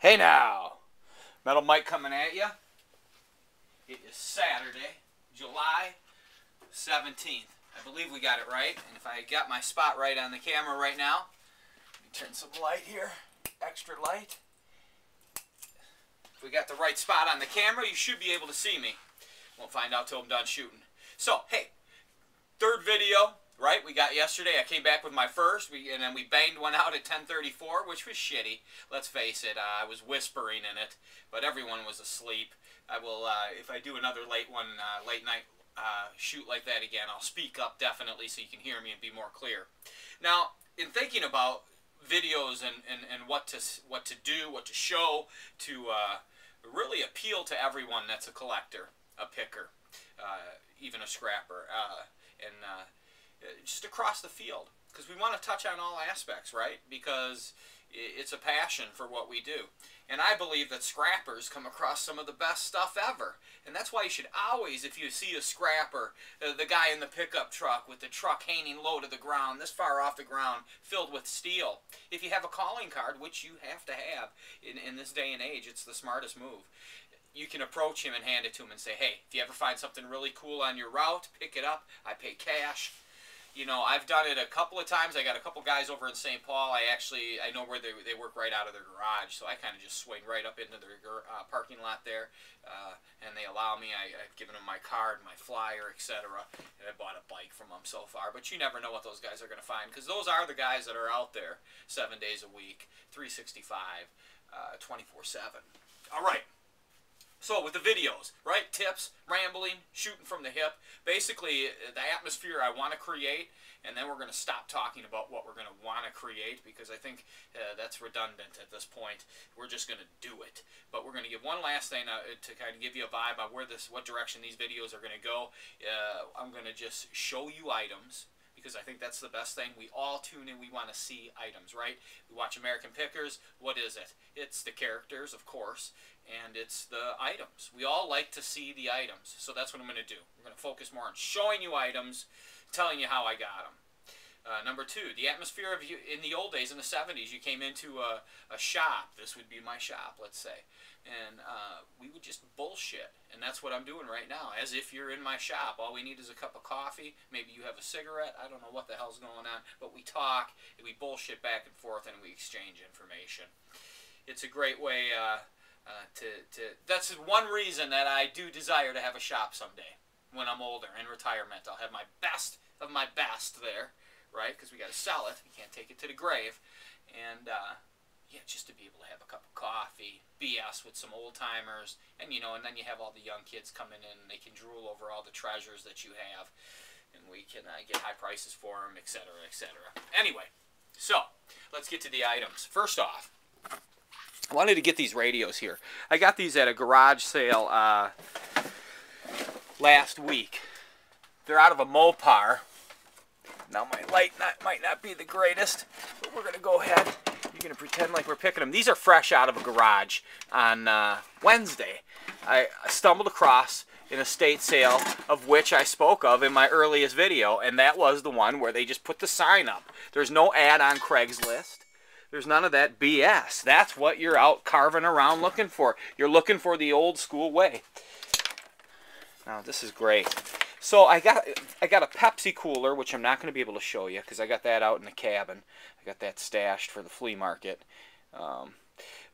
Hey now, Metal Mike coming at you. It is Saturday, July 17th. I believe we got it right, and if I got my spot right on the camera right now, let me turn some light here, extra light. If we got the right spot on the camera, you should be able to see me. Won't find out till I'm done shooting. So, hey, third video. Right, we got yesterday. I came back with my first, and then we banged one out at 10:34, which was shitty. Let's face it, I was whispering in it, but everyone was asleep. I will, if I do another late night shoot like that again, I'll speak up definitely so you can hear me and be more clear. Now, in thinking about videos and what to do, what to show to really appeal to everyone that's a collector, a picker, even a scrapper, just across the field, because we want to touch on all aspects, right? Because it's a passion for what we do. And I believe that scrappers come across some of the best stuff ever. And that's why you should always, if you see a scrapper, the guy in the pickup truck with the truck hanging low to the ground, this far off the ground, filled with steel. If you have a calling card, which you have to have in this day and age, it's the smartest move. You can approach him and hand it to him and say, hey, if you ever find something really cool on your route, pick it up. I pay cash. You know, I've done it a couple of times. I got a couple guys over in St. Paul. I know where they work right out of their garage, so I kind of just swing right up into their parking lot there, and they allow me. I've given them my card, my flyer, etc., and I bought a bike from them so far. But you never know what those guys are going to find, because those are the guys that are out there 7 days a week, 365, 24/7. All right. So with the videos, right, tips, rambling, shooting from the hip, basically the atmosphere I want to create, and then we're going to stop talking about what we're going to want to create, because I think that's redundant at this point. We're just going to do it. But we're going to give one last thing to kind of give you a vibe on what direction these videos are going to go. I'm going to just show you items, because I think that's the best thing. We all tune in. We want to see items, right? We watch American Pickers. What is it? It's the characters, of course, and it's the items. We all like to see the items, so that's what I'm going to do. We're going to focus more on showing you items, telling you how I got them. Number two, the atmosphere of in the old days, in the 70s, you came into a shop. This would be my shop, let's say. And we would just bullshit. And that's what I'm doing right now, as if you're in my shop. All we need is a cup of coffee. Maybe you have a cigarette. I don't know what the hell's going on. But we talk, and we bullshit back and forth, and we exchange information. It's a great way that's one reason that I do desire to have a shop someday. When I'm older, in retirement, I'll have my best of my best there. Right, because we got to sell it. We can't take it to the grave, and yeah, just to be able to have a cup of coffee, BS with some old timers, and and then you have all the young kids coming in, and they can drool over all the treasures that you have, and we can get high prices for them, etc., etc. Anyway, so let's get to the items. First off, I wanted to get these radios here. I got these at a garage sale last week. They're out of a Mopar. Now my light might not be the greatest, but we're going to go ahead. You're going to pretend like we're picking them. These are fresh out of a garage on Wednesday. I stumbled across an estate sale of which I spoke of in my earliest video, and that was the one where they just put the sign up. There's no ad on Craigslist. There's none of that BS. That's what you're out carving around looking for. You're looking for the old school way. Now this is great. So I got a Pepsi cooler, which I'm not going to be able to show you because I got that out in the cabin. I got that stashed for the flea market.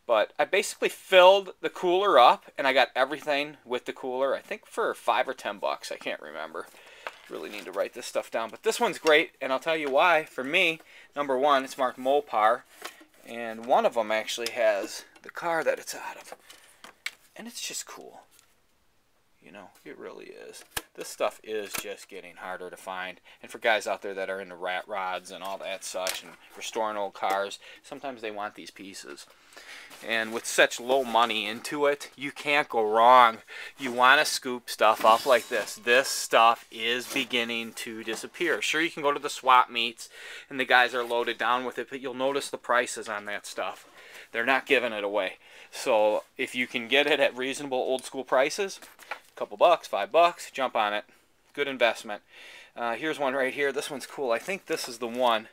But I basically filled the cooler up, and I got everything with the cooler, I think for $5 or $10. I can't remember. Really need to write this stuff down. But this one's great, and I'll tell you why. For me, number one, it's marked Mopar, and one of them actually has the car that it's out of. And it's just cool. You know, it really is. This stuff is just getting harder to find. And for guys out there that are into rat rods and all that such and restoring old cars, sometimes they want these pieces. And with such low money into it, you can't go wrong. You want to scoop stuff up like this. This stuff is beginning to disappear. Sure, you can go to the swap meets and the guys are loaded down with it, but you'll notice the prices on that stuff. They're not giving it away. So if you can get it at reasonable old school prices, couple bucks, $5, jump on it. Good investment. Here's one right here. This one's cool. I think this is the one.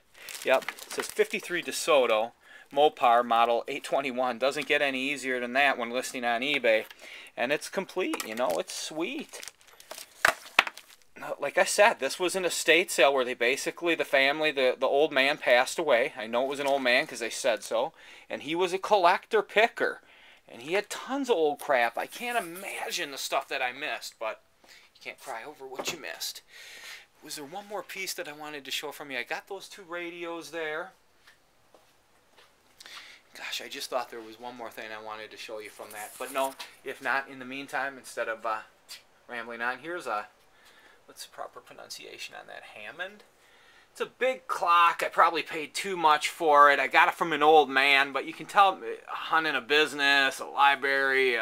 Yep. It says 53 DeSoto Mopar model 821. Doesn't get any easier than that when listing on eBay. And it's complete, you know, it's sweet. Like I said, this was an estate sale where they basically, the family, the old man passed away. I know it was an old man because they said so. And he was a collector picker. And he had tons of old crap. I can't imagine the stuff that I missed, but you can't cry over what you missed. Was there one more piece that I wanted to show from you? I got those 2 radios there. Gosh, I just thought there was one more thing I wanted to show you from that. But no, if not, in the meantime, instead of rambling on, here's a, what's the proper pronunciation on that? Hammond? It's a big clock. I probably paid too much for it. I got it from an old man, but you can tell hunting a business, a library,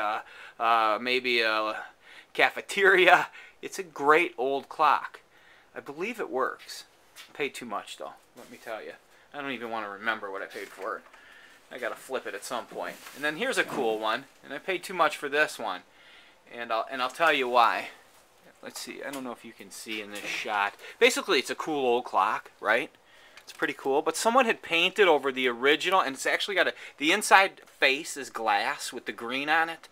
maybe a cafeteria. It's a great old clock. I believe it works. Paid too much, though, let me tell you. I don't even want to remember what I paid for it. I gotta flip it at some point. And then here's a cool one, and I paid too much for this one, and I'll tell you why. Let's see. I don't know if you can see in this shot. Basically, it's a cool old clock, right? It's pretty cool. But someone had painted over the original, and it's actually got the inside face is glass with the green on it,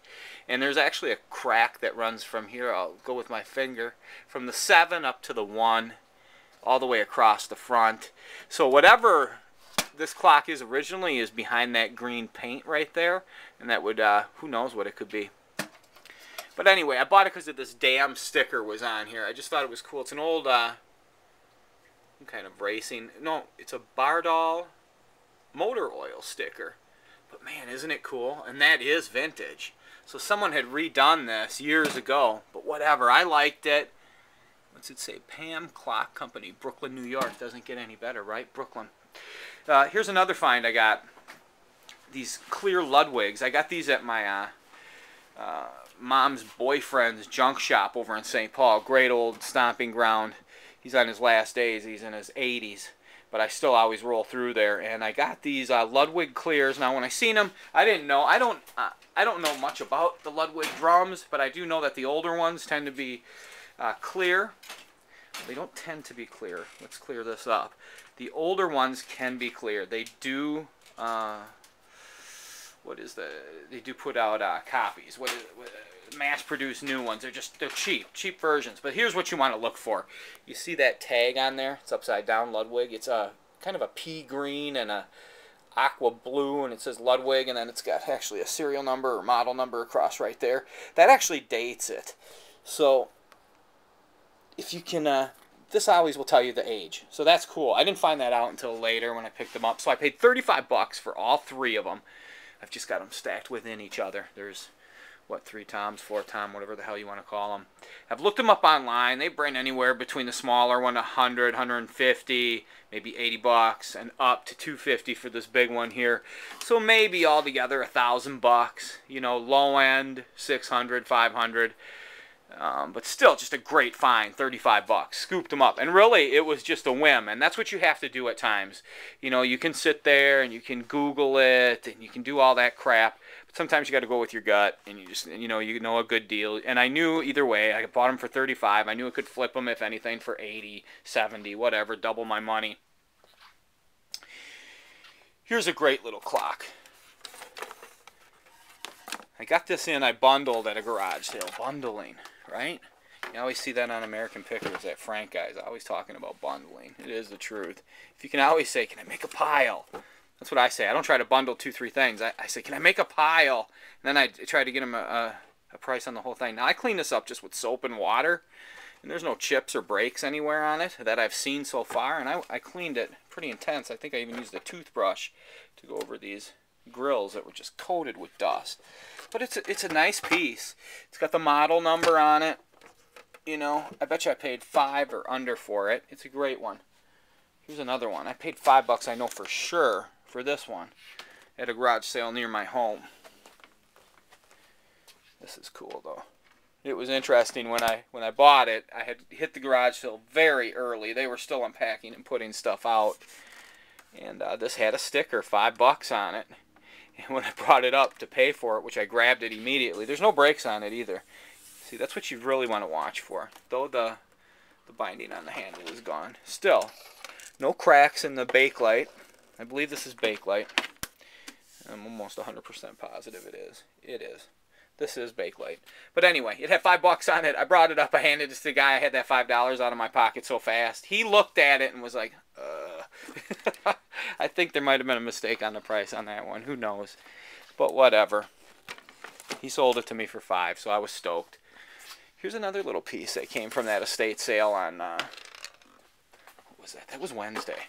and there's actually a crack that runs from here. I'll go with my finger from the 7 up to the 1, all the way across the front. So whatever this clock is originally is behind that green paint right there, and that would who knows what it could be. But anyway, I bought it because of this damn sticker was on here. I just thought it was cool. It's an old kind of racing, no, it's a Bardahl motor oil sticker, but man, isn't it cool? And that is vintage. So someone had redone this years ago, but whatever, I liked it. What's it say? Pam Clock Company, Brooklyn, New York. Doesn't get any better, right? Brooklyn. Here's another find I got. These clear Ludwigs. I got these at my mom's boyfriend's junk shop over in St. Paul. Great old stomping ground. He's on his last days. He's in his 80s. But I still always roll through there. And I got these Ludwig Clears. Now when I seen them, I didn't know. I don't know much about the Ludwig drums, but I do know that the older ones tend to be clear. They don't tend to be clear. Let's clear this up. The older ones can be clear. They do, they do put out copies. Mass-produced new ones. They're cheap versions. But here's what you want to look for. You see that tag on there? It's upside down, Ludwig. It's a kind of a pea green and a aqua blue, and it says Ludwig, and then it's got actually a serial number or model number across right there. That actually dates it. So if you can, this always will tell you the age. So that's cool. I didn't find that out until later when I picked them up. So I paid 35 bucks for all 3 of them. I've just got them stacked within each other. There's, what, 3 toms, 4 tom, whatever the hell you want to call them. I've looked them up online. They bring anywhere between the smaller one, 100, 150, maybe 80 bucks, and up to 250 for this big one here. So maybe altogether 1,000 bucks. You know, low end 600, 500. But still, just a great find, 35 bucks. Scooped them up. And really, it was just a whim. And that's what you have to do at times. You know, you can sit there and you can Google it and you can do all that crap. But sometimes you got to go with your gut and you know a good deal. And I knew either way, I bought them for 35. I knew I could flip them, if anything, for 80, 70, whatever, double my money. Here's a great little clock. I got this in, I bundled at a garage sale. Bundling, right? You always see that on American Pickers, that Frank guy's always talking about bundling. It is the truth. If you can always say, can I make a pile? That's what I say. I don't try to bundle 2, 3 things. I say, can I make a pile? And then I try to get him a price on the whole thing. Now, I clean this up just with soap and water. And there's no chips or breaks anywhere on it that I've seen so far. And I cleaned it pretty intense. I think I even used a toothbrush to go over these grills that were just coated with dust. But it's a nice piece. It's got the model number on it. You know, I bet you I paid 5 or under for it. It's a great one. Here's another one. I paid 5 bucks, I know for sure, for this one at a garage sale near my home. This is cool though. It was interesting when I bought it. I had hit the garage sale very early. They were still unpacking and putting stuff out. And this had a sticker, 5 bucks on it. And when I brought it up to pay for it, which I grabbed it immediately, there's no brakes on it either. See, that's what you really want to watch for. Though the binding on the handle is gone. Still, no cracks in the bakelite. I believe this is bakelite. I'm almost 100% positive it is. It is. This is Bakelite. But anyway, it had $5 on it. I brought it up. I handed it to the guy. I had that $5 out of my pocket so fast. He looked at it and was like, I think there might have been a mistake on the price on that one. Who knows? But whatever. He sold it to me for $5, so I was stoked. Here's another little piece that came from that estate sale on, what was that? That was Wednesday.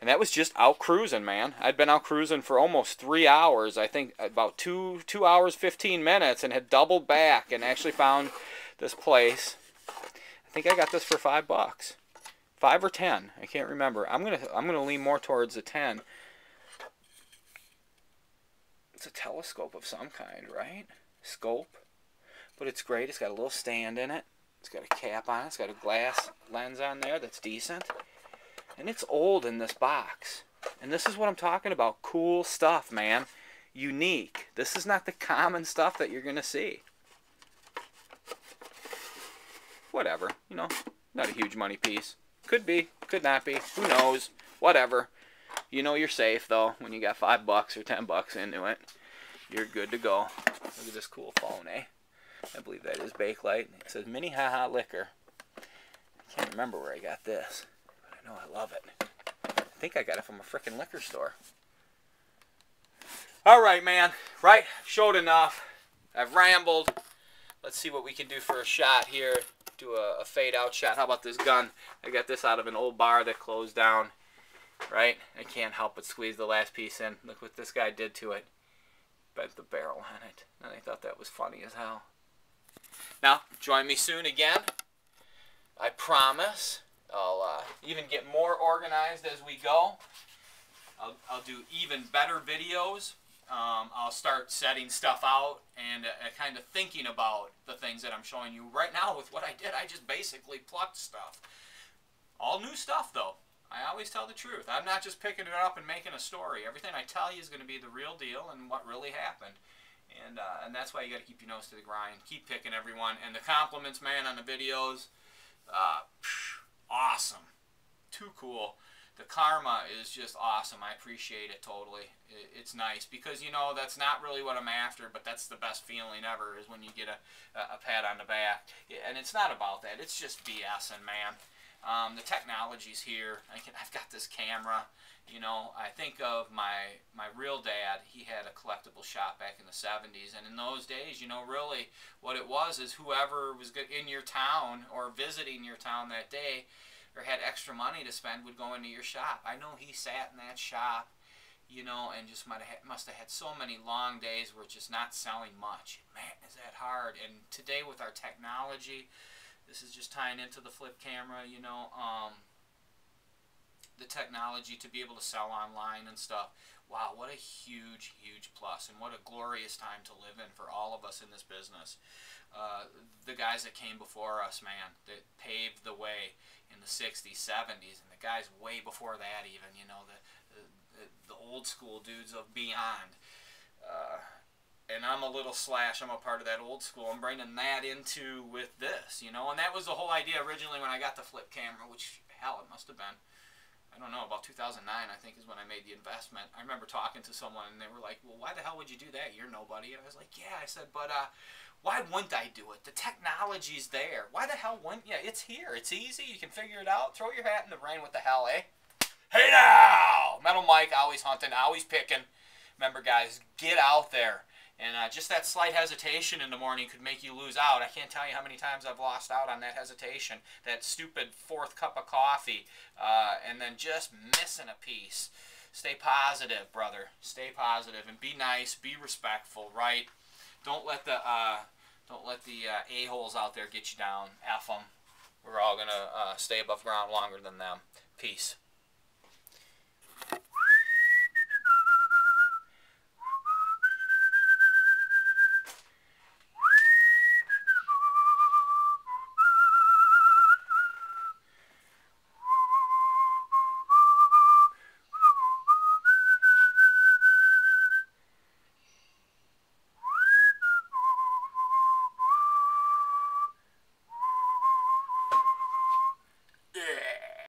And that was just out cruising, man. I'd been out cruising for almost 3 hours. I think about 2 hours, 15 minutes, and had doubled back and actually found this place. I think I got this for $5. 5 or 10. I can't remember. I'm gonna lean more towards the 10. It's a telescope of some kind, right? Scope. But it's great. It's got a little stand in it. It's got a cap on it. It's got a glass lens on there that's decent. And it's old in this box. And this is what I'm talking about. Cool stuff, man. Unique. This is not the common stuff that you're going to see. Whatever. You know, not a huge money piece. Could be. Could not be. Who knows? Whatever. You know you're safe, though, when you got $5 or $10 into it. You're good to go. Look at this cool phone, eh? I believe that is Bakelite. It says Minnehaha Liquor. I can't remember where I got this. I know I love it. I think I got it from a frickin' liquor store. Alright, man. Right? Showed enough. I've rambled. Let's see what we can do for a shot here. Do a fade out shot. How about this gun? I got this out of an old bar that closed down. Right? I can't help but squeeze the last piece in. Look what this guy did to it. Bent the barrel on it. And I thought that was funny as hell. Now, join me soon again. I promise. I'll even get more organized as we go. I'll do even better videos. I'll start setting stuff out and kind of thinking about the things that I'm showing you. Right now with what I did, I just basically plucked stuff. All new stuff though. I always tell the truth. I'm not just picking it up and making a story. Everything I tell you is going to be the real deal and what really happened. And that's why you got to keep your nose to the grind. Keep picking everyone. And the compliments, man, on the videos. Awesome. Too cool. The karma is just awesome. I appreciate it totally. It's nice because, you know, that's not really what I'm after, but that's the best feeling ever is when you get a pat on the back. And it's not about that. It's just BSing, man. The technology's here. I've got this camera. You know, I think of my real dad. He had a collectible shop back in the 70s. And in those days, you know, really what it was is whoever was in your town or visiting your town that day or had extra money to spend would go into your shop. I know he sat in that shop, you know, and just must have had so many long days where it's just not selling much. Man, is that hard. And today with our technology, this is just tying into the flip camera, you know, the technology to be able to sell online and stuff. Wow, what a huge, huge plus, and what a glorious time to live in for all of us in this business. The guys that came before us, man, that paved the way in the 60s, 70s, and the guys way before that even, you know, the old school dudes of beyond. And I'm a little I'm a part of that old school. I'm bringing that into with this, you know, and that was the whole idea originally when I got the flip camera, which, hell, it must have been, I don't know, about 2009, I think, is when I made the investment. I remember talking to someone, and they were like, well, why the hell would you do that? You're nobody. And I was like, yeah. I said, but why wouldn't I do it? The technology's there. Why the hell wouldn't you? It's here. It's easy. You can figure it out. Throw your hat in the rain. What the hell, eh? Hey, now! Metal Mike, always hunting, always picking. Remember, guys, get out there. And just that slight hesitation in the morning could make you lose out. I can't tell you how many times I've lost out on that hesitation. That stupid 4th cup of coffee. And then just missing a piece. Stay positive, brother. Stay positive and be nice. Be respectful, right? Don't let the a-holes out there get you down. F them. We're all going to stay above ground longer than them. Peace.